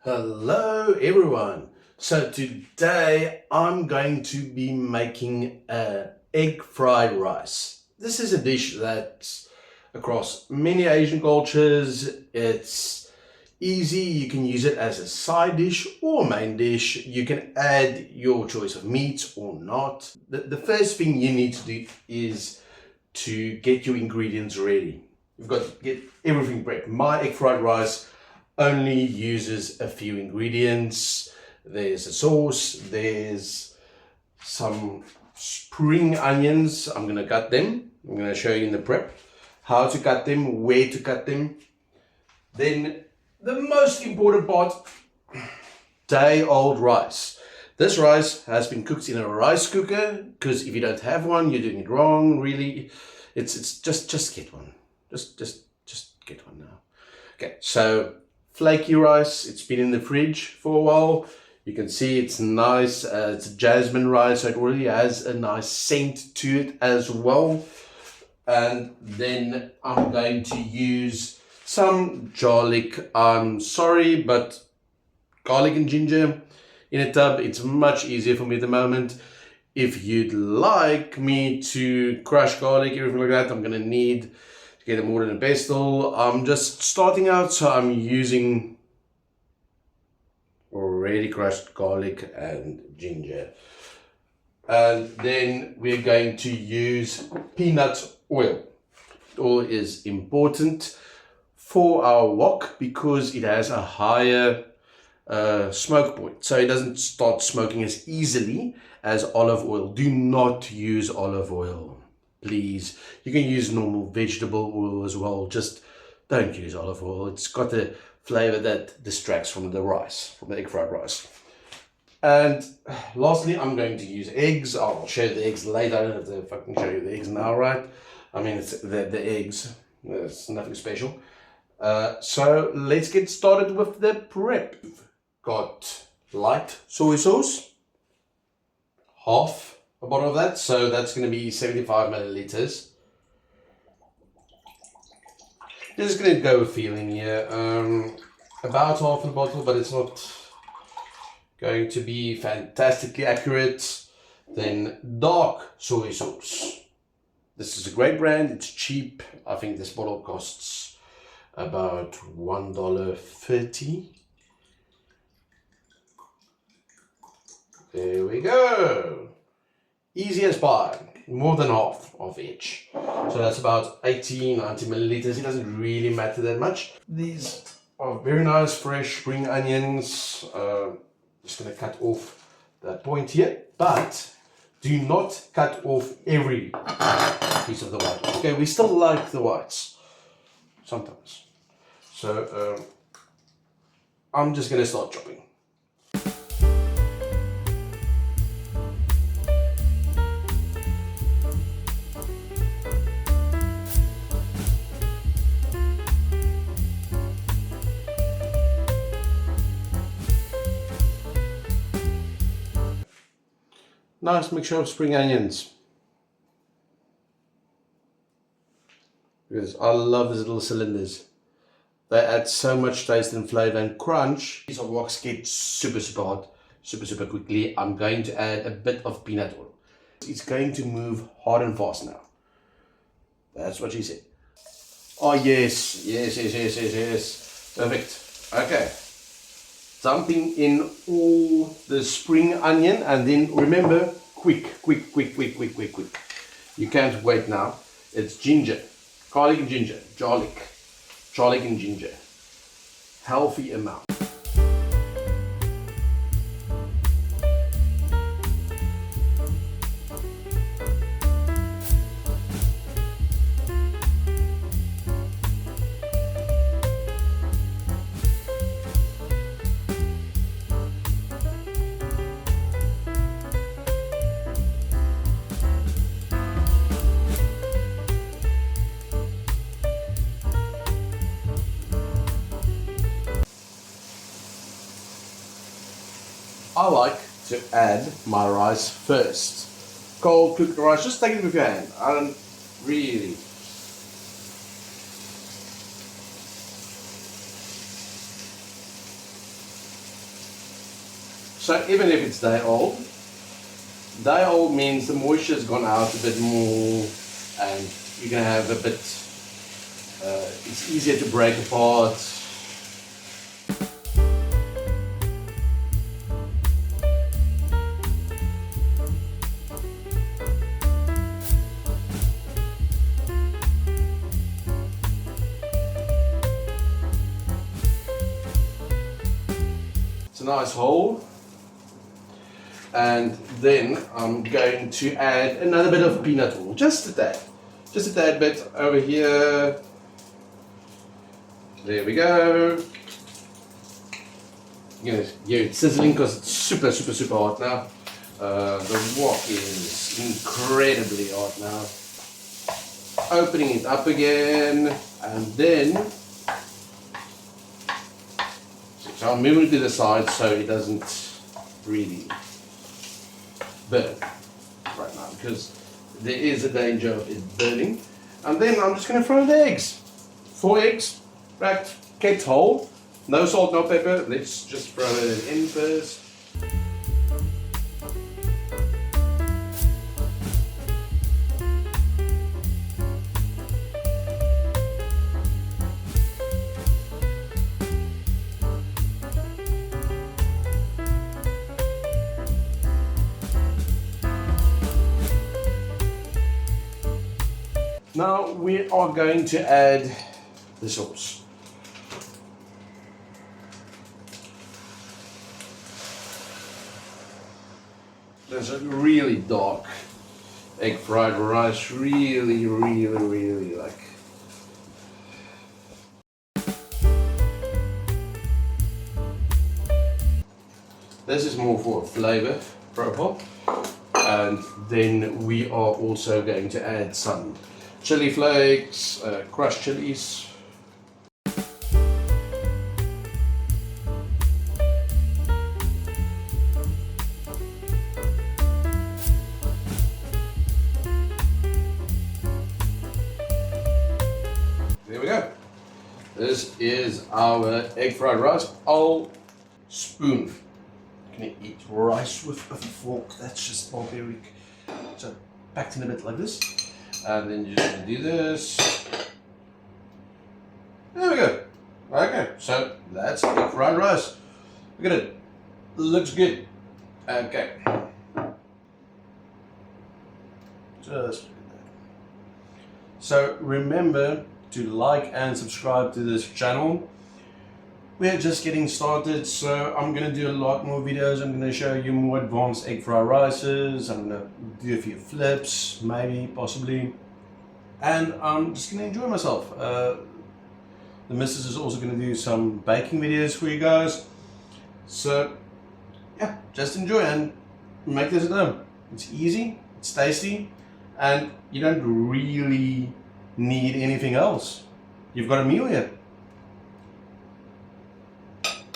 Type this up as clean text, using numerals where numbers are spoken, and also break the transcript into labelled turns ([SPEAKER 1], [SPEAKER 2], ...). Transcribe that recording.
[SPEAKER 1] Hello everyone. So today I'm going to be making egg fried rice. This is a dish that's across many Asian cultures. It's easy. You can use it as a side dish or main dish. You can add your choice of meats or not. The first thing you need to do is to get your ingredients ready. You've got to get everything prepped. My egg fried rice only uses a few ingredients. There's a sauce, there's some spring onions. I'm gonna cut them. I'm gonna show you in the prep how to cut them, where to cut them. Then the most important part, day-old rice. This rice has been cooked in a rice cooker, because if you don't have one, you're doing it wrong, really. It's just get one. Just get one now. Okay, so flaky rice, it's been in the fridge for a while. You can see it's nice, it's jasmine rice, so it already has a nice scent to it as well. And then I'm going to use some garlic. I'm sorry, but garlic and ginger in a tub, it's much easier for me at the moment. If you'd like me to crush garlic, everything like that, I'm gonna need get a mortar and pestle. I'm just starting out, so I'm using already crushed garlic and ginger. And then we're going to use peanut oil. Oil is important for our wok because it has a higher smoke point, so it doesn't start smoking as easily as olive oil. Do not use olive oil, please. You can use normal vegetable oil as well, just don't use olive oil. It's got a flavor that distracts from the rice, from the egg fried rice. And lastly, I'm going to use eggs. I'll show you the eggs later. I don't have to fucking show you the eggs now, right? I mean, it's the eggs. It's nothing special. So let's get started with the prep. Got light soy sauce, half a bottle of that, so that's going to be 75 milliliters. Just going to go with feeling here, about half a bottle, but it's not going to be fantastically accurate. Then dark soy sauce. This is a great brand, it's cheap. I think this bottle costs about $1.30. There we go. Easy as pie. More than half of each. So that's about 80, 90 milliliters. It doesn't really matter that much. These are very nice fresh spring onions. Just going to cut off that point here. But do not cut off every piece of the white. Okay, we still like the whites. Sometimes. So I'm just going to start chopping. Nice mixture of spring onions. Because I love these little cylinders. They add so much taste and flavor and crunch. These woks get super hot, super quickly. I'm going to add a bit of peanut oil. It's going to move hard and fast now. That's what she said. Oh yes. Perfect. Okay. Dumping in all the spring onion, and then remember, quick. You can't wait now. It's ginger, garlic and ginger, garlic and ginger. Healthy amount. I like to add my rice first. Cold cooked rice, just take it with your hand. I don't really. So even if it's day old means the moisture's gone out a bit more, and you're gonna have a bit. It's easier to break apart. It's a nice hole. And then I'm going to add another bit of peanut oil, just a tad bit over here. There we go. You're gonna hear it sizzling because it's super hot now. The wok is incredibly hot now. Opening it up again, and then so I'm moving it to the side so it doesn't really burn right now, because there is a danger of it burning. And then I'm just going to throw the eggs. 4 eggs, right, kept whole, no salt, no pepper. Let's just throw it in first. Now we are going to add the sauce. There's a really dark egg fried rice, really like. This is more for flavor profile, and then we are also going to add some chili flakes, crushed chilies. There we go. This is our egg fried rice. I'll spoon. Can you eat rice with a fork? That's just barbaric. So packed in a bit like this. And then you're just going to do this. There we go. Okay, so that's egg fried rice. Look at it. Looks good. Okay. Just look at that. So remember to like and subscribe to this channel. We're just getting started, so I'm going to do a lot more videos. I'm going to show you more advanced egg fried rices. I'm going to do a few flips, maybe, possibly. And I'm just going to enjoy myself. The missus is also going to do some baking videos for you guys. So, yeah, just enjoy and make this at home. It's easy, it's tasty, and you don't really need anything else. You've got a meal here.